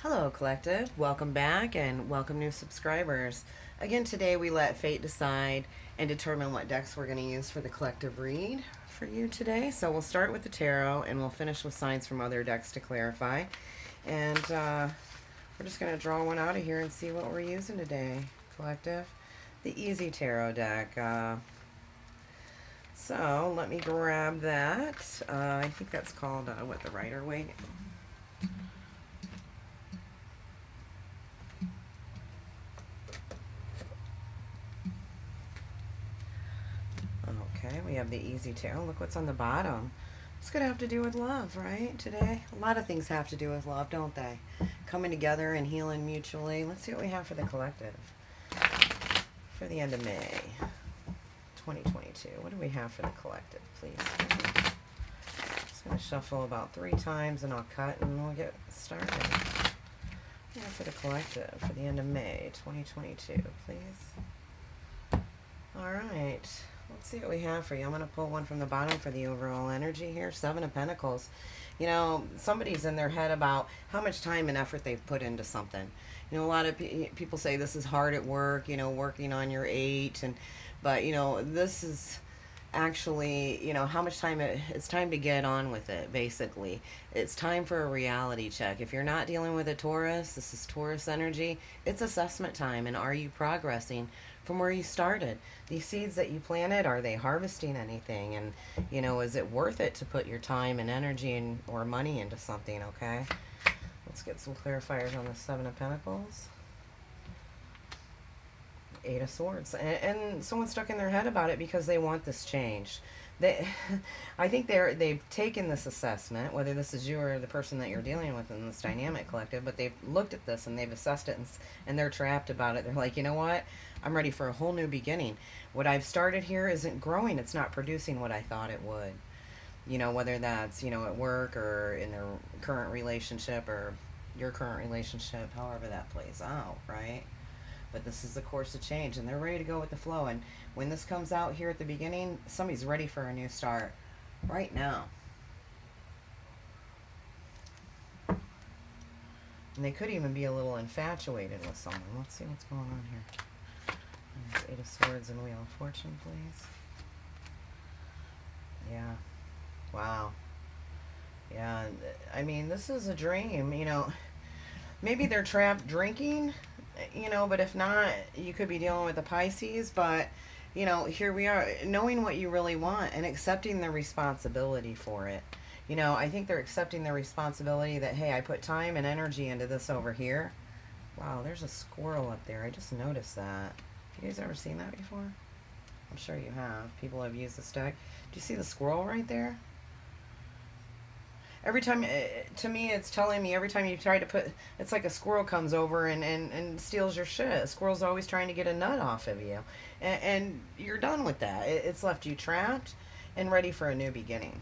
Hello, Collective. Welcome back and welcome new subscribers. Again, today we let fate decide and determine what decks we're going to use for the collective read for you today. So we'll start with the tarot and we'll finish with signs from other decks to clarify. And we're just going to draw one out of here and see what we're using today, Collective. The Easy Tarot deck. So let me grab that. I think that's called, what, the Rider-Waite? Okay, we have the Easy Tarot. Look what's on the bottom. It's going to have to do with love, right, today? A lot of things have to do with love, don't they? Coming together and healing mutually. Let's see what we have for the collective for the end of May 2022. What do we have for the collective, please? Just going to shuffle about 3 times and I'll cut and we'll get started. Yeah, for the collective for the end of May 2022, please. All right. Let's see what we have for you. I'm going to pull one from the bottom for the overall energy here. 7 of Pentacles. You know, somebody's in their head about how much time and effort they've put into something. You know, a lot of people say this is hard at work, you know, working on your 8. But, you know, this is actually, you know, how much time it's time to get on with it, basically. It's time for a reality check. If you're not dealing with a Taurus, this is Taurus energy, it's assessment time. And are you progressing from where you started? These seeds that you planted, are they harvesting anything? And, you know, is it worth it to put your time and energy or money into something, okay? Let's get some clarifiers on the 7 of Pentacles. 8 of Swords. And someone's stuck in their head about it because they want this changed. I think they've taken this assessment, whether this is you or the person that you're dealing with in this dynamic collective, but they've looked at this and they've assessed it and they're trapped about it. They're like, you know what? I'm ready for a whole new beginning. What I've started here isn't growing. It's not producing what I thought it would. You know, whether that's, you know, at work or in their current relationship or your current relationship, however that plays out, right? But this is the course of change, and they're ready to go with the flow. And when this comes out here at the beginning, somebody's ready for a new start right now. And they could even be a little infatuated with someone. Let's see what's going on here. 8 of Swords and Wheel of Fortune, please. Yeah. Wow. Yeah, I mean, this is a dream, you know. Maybe they're trapped drinking, you know, but if not, you could be dealing with the Pisces. But, you know, here we are, knowing what you really want and accepting the responsibility for it. You know, I think they're accepting the responsibility that, hey, I put time and energy into this over here. Wow, there's a squirrel up there. I just noticed that. Have you guys ever seen that before? I'm sure you have. People have used this deck. Do you see the squirrel right there? Every time, to me, it's telling me every time you try to put, it's like a squirrel comes over and steals your shit. A squirrel's always trying to get a nut off of you. And you're done with that. It's left you trapped and ready for a new beginning.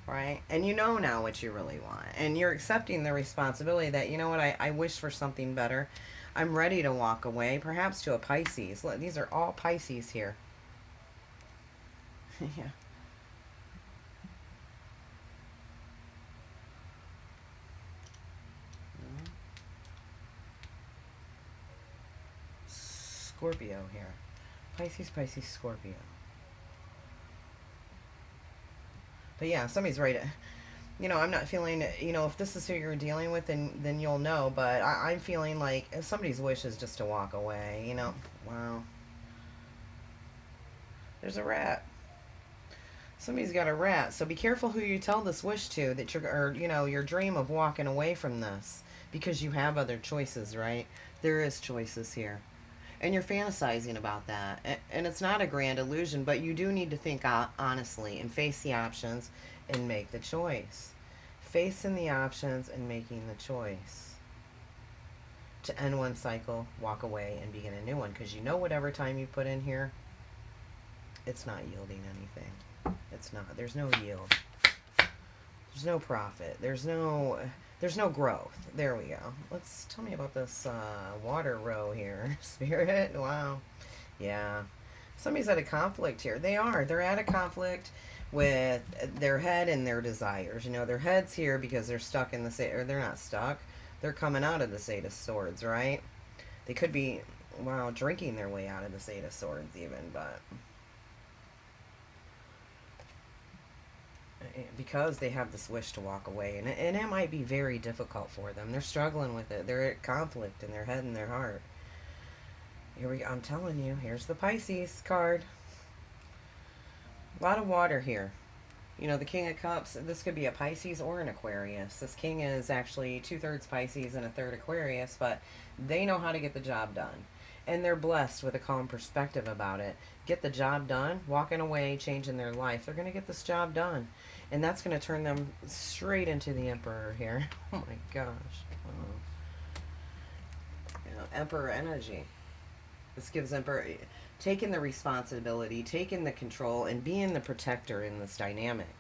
Right? And you know now what you really want. And you're accepting the responsibility that, you know what, I wish for something better. I'm ready to walk away, perhaps to a Pisces. These are all Pisces here. Yeah. Scorpio here. Pisces, Pisces, Scorpio. But yeah, somebody's right. You know, I'm not feeling, you know, if this is who you're dealing with, then you'll know. But I'm feeling like somebody's wish is just to walk away, you know. Wow. There's a rat. Somebody's got a rat. So be careful who you tell this wish to, that you're, or, you know, your dream of walking away from this. Because you have other choices, right? There is choices here. And you're fantasizing about that. And it's not a grand illusion, but you do need to think honestly and face the options and make the choice. Facing the options and making the choice. To end one cycle, walk away, and begin a new one. Because you know whatever time you put in here, it's not yielding anything. It's not. There's no yield. There's no profit. There's no growth. There we go. Tell me about this water row here. Spirit. Wow. Yeah. Somebody's at a conflict here. They're at a conflict with their head and their desires. You know, their head's here because they're stuck in the same, or they're not stuck, They're coming out of this Eight of Swords, right? They could be, well, drinking their way out of this Eight of Swords even, but because they have this wish to walk away, and it might be very difficult for them. They're struggling with it. They're at conflict in their head and their heart. Here we go. I'm telling you, here's the Pisces card. A lot of water here. You know, the King of Cups, this could be a Pisces or an Aquarius. This King is actually 2/3 Pisces and 1/3 Aquarius, but they know how to get the job done. And they're blessed with a calm perspective about it. Get the job done, walking away, changing their life. They're going to get this job done. And that's going to turn them straight into the Emperor here. Oh my gosh. Oh. You know, Emperor energy. This gives Emperor taking the responsibility, taking the control, and being the protector in this dynamic.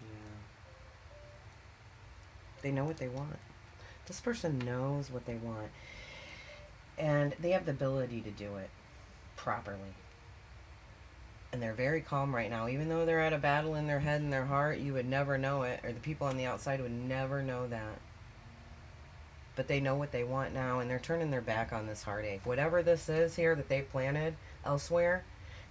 Yeah. They know what they want. This person knows what they want. And they have the ability to do it properly. And they're very calm right now. Even though they're at a battle in their head and their heart, you would never know it. Or the people on the outside would never know that. But they know what they want now, and they're turning their back on this heartache. Whatever this is here that they planted elsewhere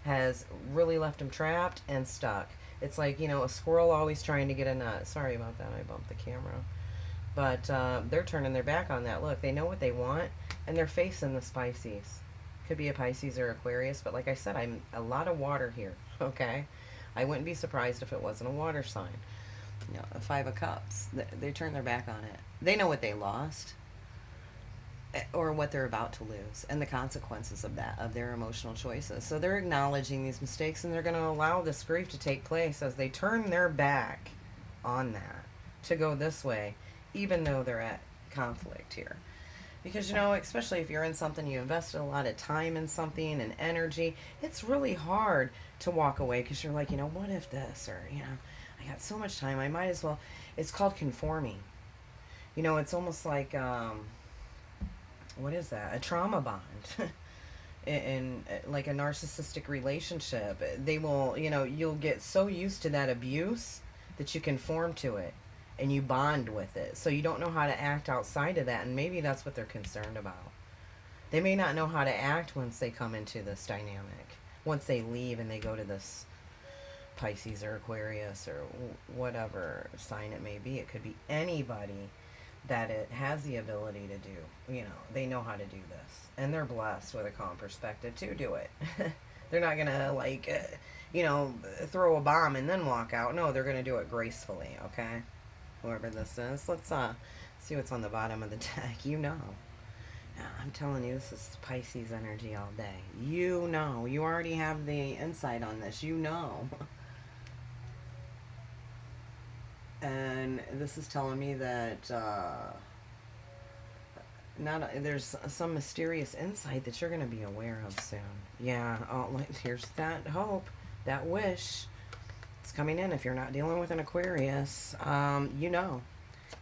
has really left them trapped and stuck. It's like, you know, a squirrel always trying to get a nut. Sorry about that, I bumped the camera. But they're turning their back on that. Look, they know what they want, and they're facing the Pisces. Could be a Pisces or Aquarius, but like I said, I'm a lot of water here, okay? I wouldn't be surprised if it wasn't a water sign. You know, a Five of Cups. They turn their back on it. They know what they lost or what they're about to lose and the consequences of that, of their emotional choices. So they're acknowledging these mistakes, and they're going to allow this grief to take place as they turn their back on that to go this way, even though they're at conflict here. Because, you know, especially if you're in something, you invested a lot of time in something and energy, it's really hard to walk away because you're like, you know, what if this? Or, you know, I got so much time, I might as well. It's called conforming. You know, it's almost like, what is that? A trauma bond. in like a narcissistic relationship. They will, you know, you'll get so used to that abuse that you conform to it. And you bond with it. So you don't know how to act outside of that. And maybe that's what they're concerned about. They may not know how to act once they come into this dynamic. Once they leave and they go to this Pisces or Aquarius or whatever sign it may be. It could be anybody that it has the ability to do. You know, they know how to do this. And they're blessed with a calm perspective to do it. They're not going to, like, you know, throw a bomb and then walk out. No, they're going to do it gracefully, okay? Whoever this is. Let's see what's on the bottom of the deck. You know. I'm telling you, this is Pisces energy all day. You know. You already have the insight on this. You know. And this is telling me that there's some mysterious insight that you're going to be aware of soon. Yeah. Oh, here's that hope. That wish. Coming in if you're not dealing with an Aquarius. You know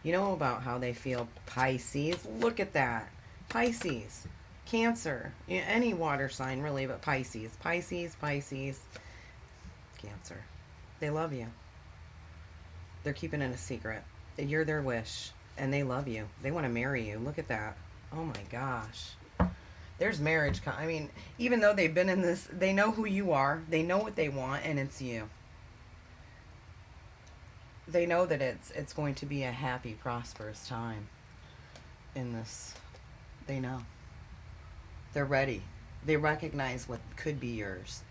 about how they feel. Pisces, look at that. Pisces, Cancer, any water sign really, but Pisces, Cancer. They love you. They're keeping it a secret. You're their wish, and they love you. They want to marry you. Look at that. Oh my gosh. There's marriage. I mean, even though they've been in this, they know who you are. They know what they want, and it's you. They know that it's going to be a happy, prosperous time in this. They know. They're ready. They recognize what could be yours.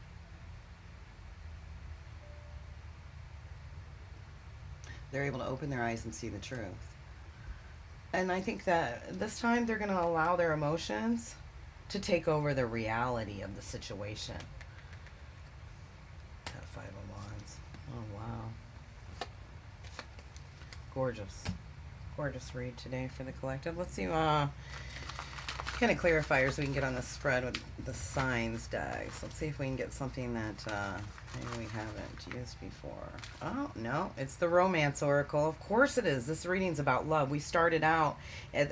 They're able to open their eyes and see the truth. And I think that this time they're going to allow their emotions to take over the reality of the situation. Got Five of Wands. Oh, wow. Gorgeous read today for the collective. Let's see kind of clarifiers we can get on the spread with the signs decks. Let's see if we can get something that maybe we haven't used before. Oh, no, it's the Romance Oracle. Of course it is. This reading's about love. We started out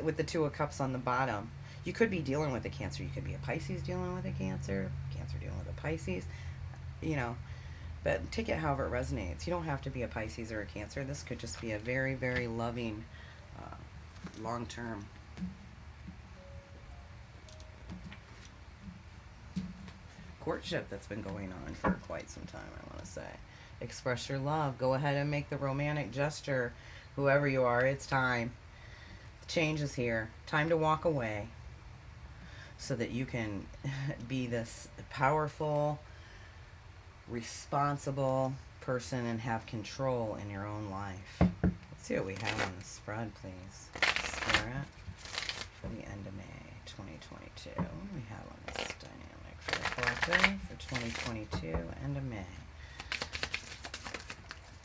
with the Two of Cups on the bottom. You could be dealing with a Cancer. You could be a Pisces dealing with a Cancer dealing with a Pisces. You know, But take it however it resonates. You don't have to be a Pisces or a Cancer. This could just be a very, very loving, long-term courtship that's been going on for quite some time, I want to say. Express your love. Go ahead and make the romantic gesture. Whoever you are, it's time. The change is here. Time to walk away so that you can be this powerful, responsible person and have control in your own life. Let's see what we have on the spread, please. Spirit for the end of May 2022. What do we have on this dynamic for the collective for 2022, end of May?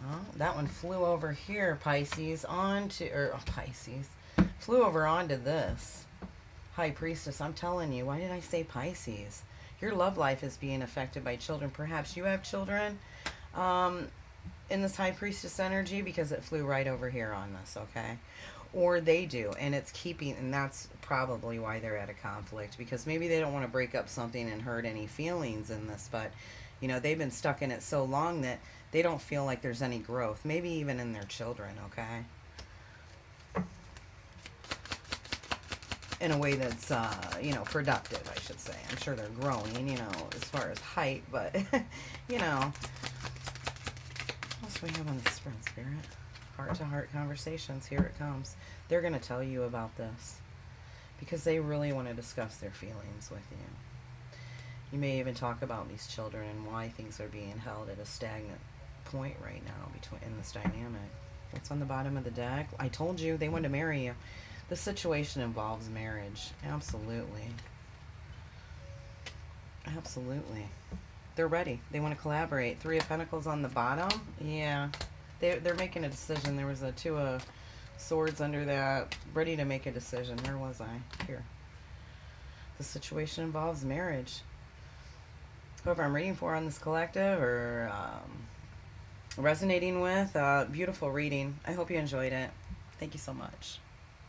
Oh, that one flew over here, Pisces, Pisces. Flew over onto this. High Priestess, I'm telling you, why did I say Pisces? Your love life is being affected by children. Perhaps you have children in this High Priestess energy because it flew right over here on this, okay? Or they do, and it's keeping, and that's probably why they're at a conflict, because maybe they don't want to break up something and hurt any feelings in this, but, you know, they've been stuck in it so long that they don't feel like there's any growth, maybe even in their children, okay? In a way that's, you know, productive, I should say. I'm sure they're growing, you know, as far as height, but, you know. What else do we have on the spread, Spirit? Heart-to-heart conversations. Here it comes. They're going to tell you about this because they really want to discuss their feelings with you. You may even talk about these children and why things are being held at a stagnant point right now in this dynamic. What's on the bottom of the deck? I told you they want to marry you. The situation involves marriage. Absolutely. Absolutely. They're ready. They want to collaborate. Three of Pentacles on the bottom. Yeah. They're making a decision. There was a Two of Swords under that. Ready to make a decision. Where was I? Here. The situation involves marriage. Whoever I'm reading for on this collective or resonating with, beautiful reading. I hope you enjoyed it. Thank you so much.